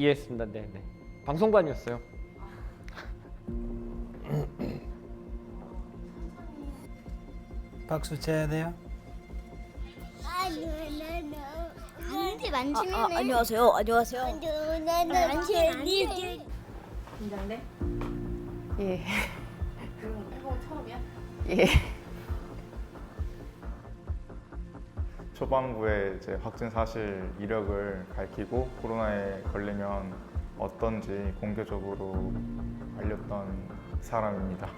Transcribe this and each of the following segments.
이해했습니다. 네, 네. 방송반이었어요. 박수 쳐야 돼요? 만지면 안녕하세요. 안녕하세요. 만지면 긴장돼? 예. 그럼 해보고 처음이야? 예. 초반부에 이제 확진 사실 이력을 밝히고 코로나에 걸리면 어떤지 공개적으로 알렸던 사람입니다.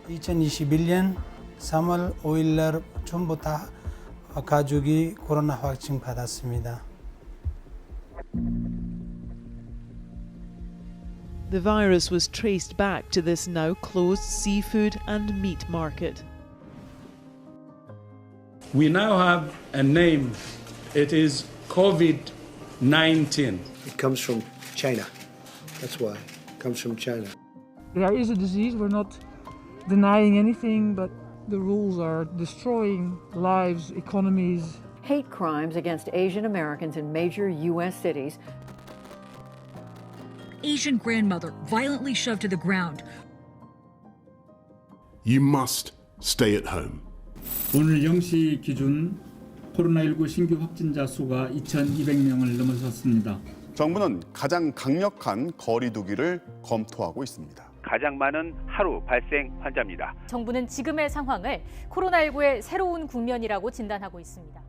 2021년 3월 5일 날 전부 다 가족이 코로나 확진 받았습니다. The virus was traced back to this now closed seafood and meat market. We now have a name. It is COVID-19. It comes from China. That's why. It comes from China. There is a disease, we're not denying anything, but the rules are destroying lives, economies. Hate crimes against Asian Americans in major U.S. cities. Asian grandmother violently shoved to the ground. You must stay at home. 오늘 0시 기준 코로나19 신규 확진자 수가 2,200명을 넘어섰습니다. 정부는 가장 강력한 거리 두기를 검토하고 있습니다. 가장 많은 하루 발생 환자입니다. 정부는 지금의 상황을 코로나19의 새로운 국면이라고 진단하고 있습니다.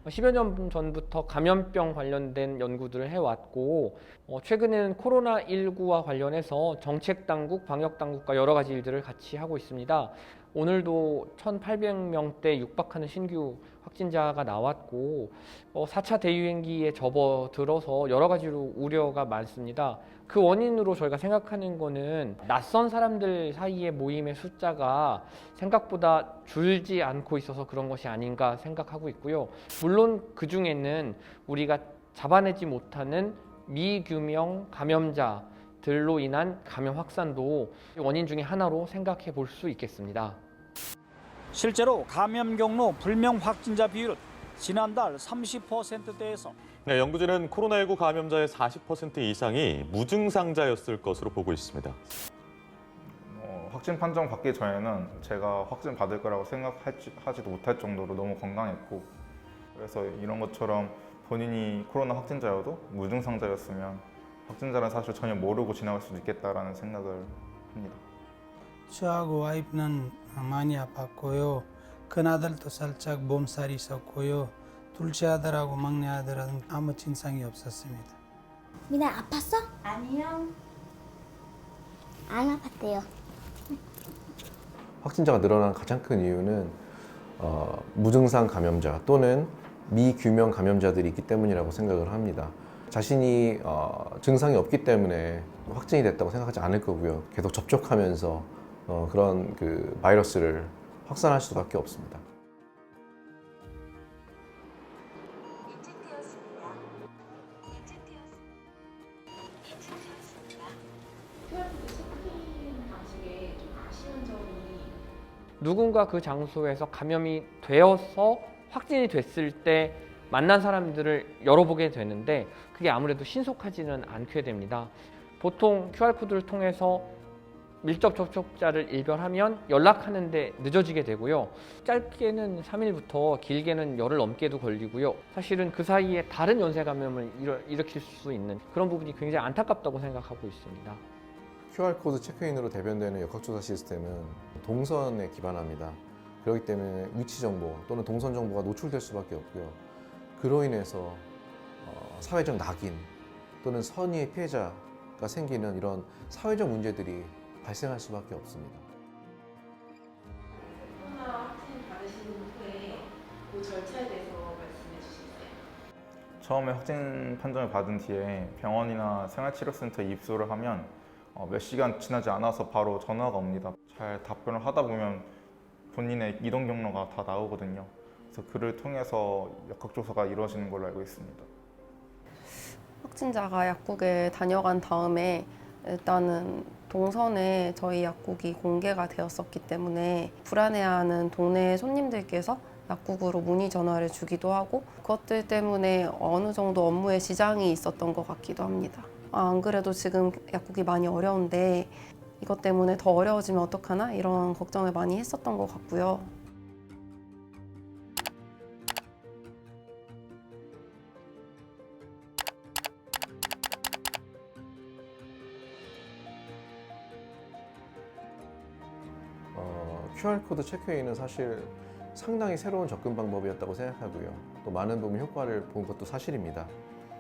10여 년 전부터 감염병 관련된 연구들을 해왔고 최근에는 코로나19와 관련해서 정책당국, 방역당국과 여러 가지 일들을 같이 하고 있습니다. 오늘도 1,800명대 육박하는 신규 확진자가 나왔고 4차 대유행기에 접어들어서 여러 가지로 우려가 많습니다. 그 원인으로 저희가 생각하는 거는 낯선 사람들 사이의 모임의 숫자가 생각보다 줄지 않고 있어서 그런 것이 아닌가 생각하고 있고요. 물론 그 중에는 우리가 잡아내지 못하는 미규명 감염자들로 인한 감염 확산도 원인 중에 하나로 생각해 볼 수 있겠습니다. 실제로 감염 경로 불명 확진자 비율은 지난달 30%대에서 네, 연구진은 코로나19 감염자의 40% 이상이 무증상자였을 것으로 보고 있습니다. 확진 판정 받기 전에는 제가 확진 받을 거라고 생각하지도 못할 정도로 너무 건강했고 그래서 이런 것처럼 본인이 코로나 확진자여도 무증상자였으면 확진자라는 사실을 전혀 모르고 지나갈 수도 있겠다라는 생각을 합니다. 저하고 와이프는 많이 아팠고요. 큰아들도 살짝 몸살이 있었고요. 둘째 아들하고 막내 아들은 아무 증상이 없었습니다. 미나 아팠어? 아니요. 안 아팠대요. 확진자가 늘어난 가장 큰 이유는 무증상 감염자 또는 미규명 감염자들이 있기 때문이라고 생각을 합니다. 자신이 증상이 없기 때문에 확진이 됐다고 생각하지 않을 거고요. 계속 접촉하면서 그런 그 바이러스를 확산할 수밖에 없습니다. 누군가 그 장소에서 감염이 되어서 확진이 됐을 때 만난 사람들을 열어보게 되는데 그게 아무래도 신속하지는 않게 됩니다. 보통 QR코드를 통해서 밀접 접촉자를 일별하면 연락하는데 늦어지게 되고요. 짧게는 3일부터 길게는 열흘 넘게도 걸리고요. 사실은 그 사이에 다른 연쇄 감염을 일으킬 수 있는 그런 부분이 굉장히 안타깝다고 생각하고 있습니다. QR코드 체크인으로 대변되는 역학조사 시스템은 동선에 기반합니다. 그렇기 때문에 위치 정보 또는 동선 정보가 노출될 수밖에 없고요. 그로 인해서 사회적 낙인 또는 선의의 피해자가 생기는 이런 사회적 문제들이 발생할 수밖에 없습니다. 코로나 확진 받으신 후에 그 절차에 대해서 말씀해 주시겠어요? 처음에 확진 판정을 받은 뒤에 병원이나 생활치료센터에 입소를 하면 몇 시간 지나지 않아서 바로 전화가 옵니다. 잘 답변을 하다 보면 본인의 이동 경로가 다 나오거든요. 그래서 그를 통해서 역학조사가 이루어지는 걸로 알고 있습니다. 확진자가 약국에 다녀간 다음에 일단은 동선에 저희 약국이 공개가 되었었기 때문에 불안해하는 동네 손님들께서 약국으로 문의 전화를 주기도 하고 그것들 때문에 어느 정도 업무에 지장이 있었던 것 같기도 합니다. 안 그래도 지금 약국이 많이 어려운데 이것 때문에 더 어려워지면 어떡하나 이런 걱정을 많이 했었던 것 같고요. QR코드 체크인은 사실 상당히 새로운 접근 방법이었다고 생각하고요. 또 많은 부분 효과를 본 것도 사실입니다.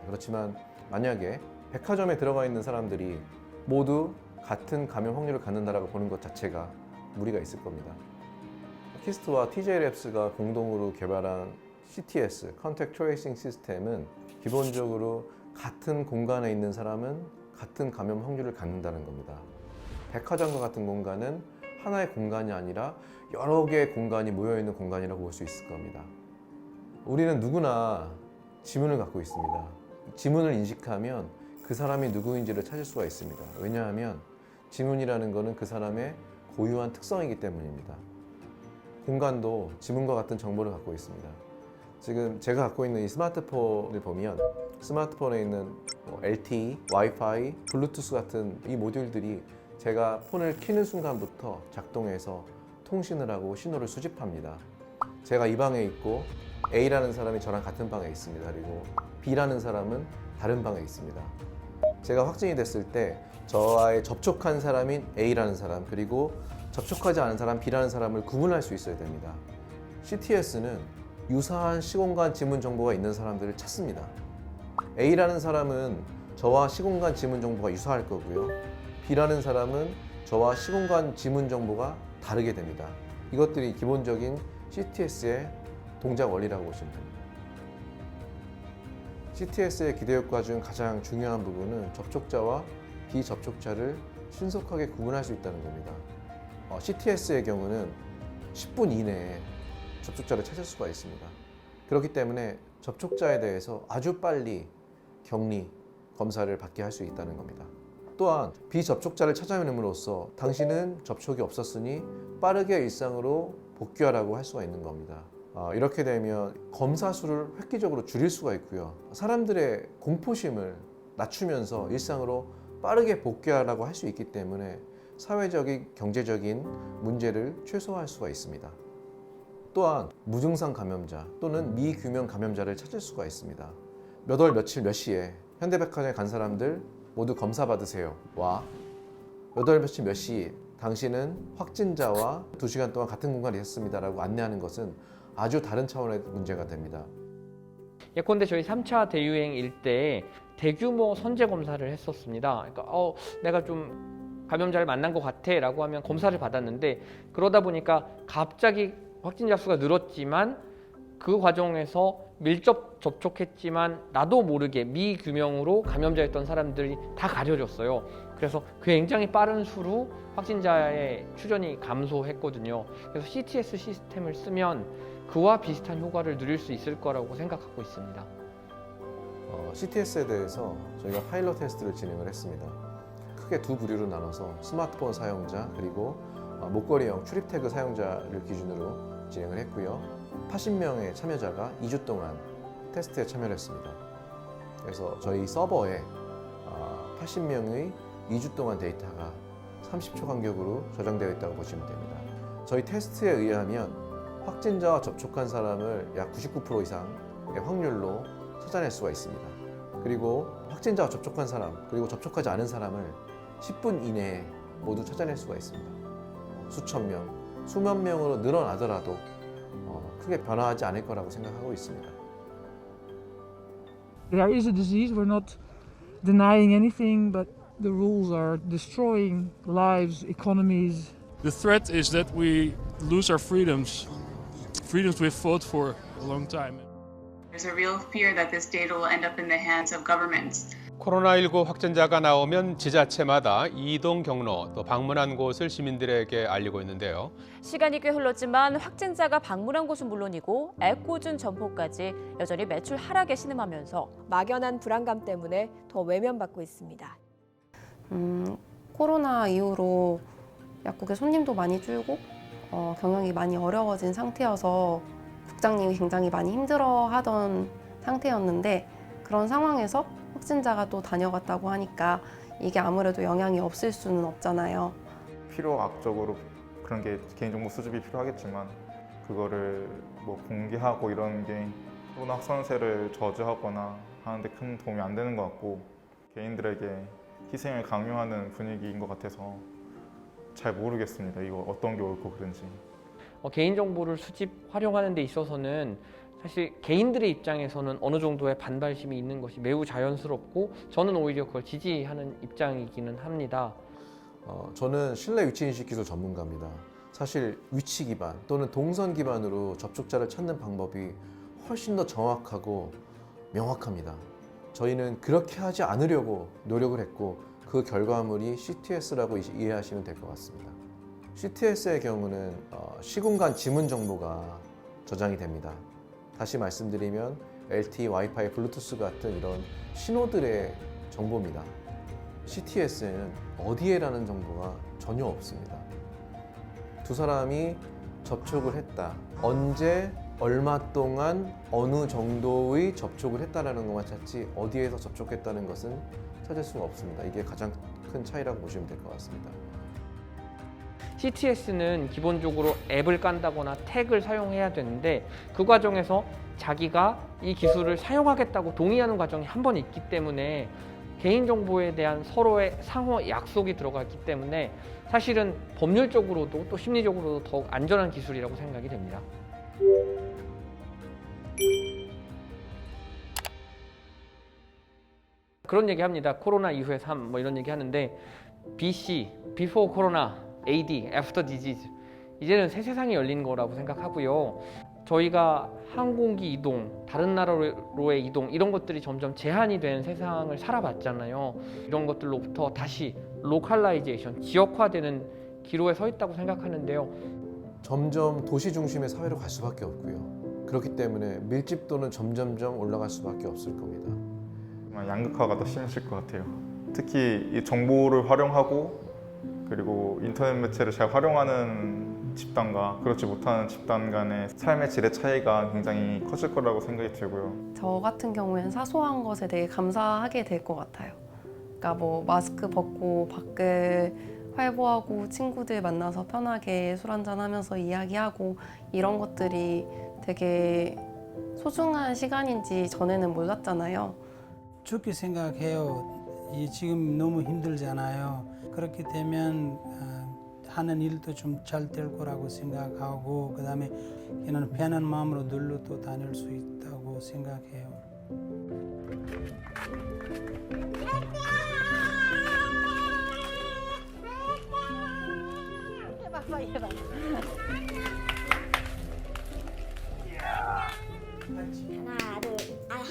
그렇지만 만약에 백화점에 들어가 있는 사람들이 모두 같은 감염 확률을 갖는다라고 보는 것 자체가 무리가 있을 겁니다. 키스트와 TJ랩스가 공동으로 개발한 CTS, Contact Tracing 시스템은 기본적으로 같은 공간에 있는 사람은 같은 감염 확률을 갖는다는 겁니다. 백화점과 같은 공간은 하나의 공간이 아니라 여러 개의 공간이 모여있는 공간이라고 볼 수 있을 겁니다. 우리는 누구나 지문을 갖고 있습니다. 지문을 인식하면 그 사람이 누구인지를 찾을 수가 있습니다. 왜냐하면 지문이라는 것은 그 사람의 고유한 특성이기 때문입니다. 공간도 지문과 같은 정보를 갖고 있습니다. 지금 제가 갖고 있는 이 스마트폰을 보면 스마트폰에 있는 LTE, 와이파이, 블루투스 같은 이 모듈들이 제가 폰을 켜는 순간부터 작동해서 통신을 하고 신호를 수집합니다. 제가 이 방에 있고 A라는 사람이 저랑 같은 방에 있습니다. 그리고 B라는 사람은 다른 방에 있습니다. 제가 확진이 됐을 때 저와의 접촉한 사람인 A라는 사람 그리고 접촉하지 않은 사람 B라는 사람을 구분할 수 있어야 됩니다. CTS는 유사한 시공간 지문 정보가 있는 사람들을 찾습니다. A라는 사람은 저와 시공간 지문 정보가 유사할 거고요. B라는 사람은 저와 시공간 지문 정보가 다르게 됩니다. 이것들이 기본적인 CTS의 동작 원리라고 보시면 됩니다. CTS의 기대 효과 중 가장 중요한 부분은 접촉자와 비접촉자를 신속하게 구분할 수 있다는 겁니다. CTS의 경우는 10분 이내에 접촉자를 찾을 수가 있습니다. 그렇기 때문에 접촉자에 대해서 아주 빨리 격리, 검사를 받게 할 수 있다는 겁니다. 또한 비접촉자를 찾아냄으로써 당신은 접촉이 없었으니 빠르게 일상으로 복귀하라고 할 수가 있는 겁니다. 이렇게 되면 검사 수를 획기적으로 줄일 수가 있고요. 사람들의 공포심을 낮추면서 일상으로 빠르게 복귀하라고 할 수 있기 때문에 사회적인, 경제적인 문제를 최소화할 수가 있습니다. 또한 무증상 감염자 또는 미규명 감염자를 찾을 수가 있습니다. 몇 월 며칠 몇 시에 현대백화점에 간 사람들 모두 검사 받으세요 와 몇 월 며칠 몇 시 당신은 확진자와 2시간 동안 같은 공간에 있었습니다 라고 안내하는 것은 아주 다른 차원의 문제가 됩니다. 예컨대 저희 3차 대유행일 때 대규모 선제 검사를 했었습니다. 그러니까 내가 좀 감염자를 만난 것 같아 라고 하면 검사를 받았는데 그러다 보니까 갑자기 확진자 수가 늘었지만 그 과정에서 밀접 접촉했지만 나도 모르게 미규명으로 감염자였던 사람들이 다 가려졌어요. 그래서 굉장히 빠른 수로 확진자의 출현이 감소했거든요. 그래서 CTS 시스템을 쓰면 그와 비슷한 효과를 누릴 수 있을 거라고 생각하고 있습니다. CTS에 대해서 저희가 파일럿 테스트를 진행을 했습니다. 크게 두 부류로 나눠서 스마트폰 사용자 그리고 목걸이형 출입 태그 사용자를 기준으로 진행을 했고요. 80명의 참여자가 2주 동안 테스트에 참여를 했습니다. 그래서 저희 서버에 80명의 2주 동안 데이터가 30초 간격으로 저장되어 있다고 보시면 됩니다. 저희 테스트에 의하면 확진자와 접촉한 사람을 약 99% 이상의 확률로 찾아낼 수가 있습니다. 그리고 확진자와 접촉한 사람 그리고 접촉하지 않은 사람을 10분 이내에 모두 찾아낼 수가 있습니다. 수천 명, 수만 명으로 늘어나더라도 크게 변화하지 않을 거라고 생각하고 있습니다. There is a disease, we're not denying anything, but the rules are destroying lives, economies. The threat is that we lose our freedoms we've fought for a long time. There's a real fear that this data will end up in the hands of governments. 코로나19 확진자가 나오면 지자체마다 이동 경로 또 방문한 곳을 시민들에게 알리고 있는데요. 시간이 꽤 흘렀지만 확진자가 방문한 곳은 물론이고 앱 꽂은 점포까지 여전히 매출 하락에 신음하면서 막연한 불안감 때문에 더 외면받고 있습니다. 코로나 이후로 약국의 손님도 많이 줄고 경영이 많이 어려워진 상태여서 국장님이 굉장히 많이 힘들어하던 상태였는데 그런 상황에서 확진자가 또 다녀갔다고 하니까 이게 아무래도 영향이 없을 수는 없잖아요. 필요악적으로 그런 게 개인정보 수집이 필요하겠지만 그거를 뭐 공개하고 이런 게 코로나 확산세를 저지하거나 하는데 큰 도움이 안 되는 것 같고 개인들에게 희생을 강요하는 분위기인 것 같아서 잘 모르겠습니다. 이거 어떤 게 옳고 그른지. 개인정보를 수집, 활용하는 데 있어서는 사실 개인들의 입장에서는 어느 정도의 반발심이 있는 것이 매우 자연스럽고 저는 오히려 그걸 지지하는 입장이기는 합니다. 저는 실내 위치인식 기술 전문가입니다. 사실 위치 기반 또는 동선 기반으로 접촉자를 찾는 방법이 훨씬 더 정확하고 명확합니다. 저희는 그렇게 하지 않으려고 노력을 했고 그 결과물이 CTS라고 이해하시면 될 것 같습니다. CTS의 경우는 시공간 지문 정보가 저장이 됩니다. 다시 말씀드리면 LTE, 와이파이, 블루투스 같은 이런 신호들의 정보입니다. CTS에는 어디에라는 정보가 전혀 없습니다. 두 사람이 접촉을 했다. 언제, 얼마 동안, 어느 정도의 접촉을 했다라는 것만 찾지 어디에서 접촉했다는 것은 찾을 수가 없습니다. 이게 가장 큰 차이라고 보시면 될 것 같습니다. CTS는 기본적으로 앱을 깐다거나 태그를 사용해야 되는데 그 과정에서 자기가 이 기술을 사용하겠다고 동의하는 과정이 한 번 있기 때문에 개인정보에 대한 서로의 상호 약속이 들어가 있기 때문에 사실은 법률적으로도 또 심리적으로도 더욱 안전한 기술이라고 생각이 됩니다. 그런 얘기 합니다. 코로나 이후의 삶 뭐 이런 얘기 하는데 BC, Before Corona, AD, After Disease 이제는 새 세상이 열린 거라고 생각하고요. 저희가 항공기 이동, 다른 나라로의 이동 이런 것들이 점점 제한이 된 세상을 살아봤잖아요. 이런 것들로부터 다시 로컬라이제이션, 지역화되는 기로에 서 있다고 생각하는데요. 점점 도시 중심의 사회로 갈 수밖에 없고요. 그렇기 때문에 밀집도는 점점점 올라갈 수밖에 없을 겁니다. 양극화가 더 심해질 것 같아요. 특히 이 정보를 활용하고 그리고 인터넷 매체를 잘 활용하는 집단과 그렇지 못하는 집단 간의 삶의 질의 차이가 굉장히 커질 거라고 생각이 들고요. 저 같은 경우에는 사소한 것에 되게 감사하게 될 것 같아요. 그러니까 뭐 마스크 벗고 밖을 활보하고 친구들 만나서 편하게 술 한잔 하면서 이야기하고 이런 것들이 되게 소중한 시간인지 전에는 몰랐잖아요. 좋게 생각해요. 지금 너무 힘들잖아요. 그렇게 되면 하는 일도 좀 잘 될 거라고 생각하고 그다음에 그냥 편한 마음으로 놀러 또 다닐 수 있다고 생각해요.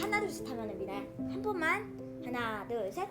하나 둘 셋 하면은 미나야 한 번만 하나 둘 셋.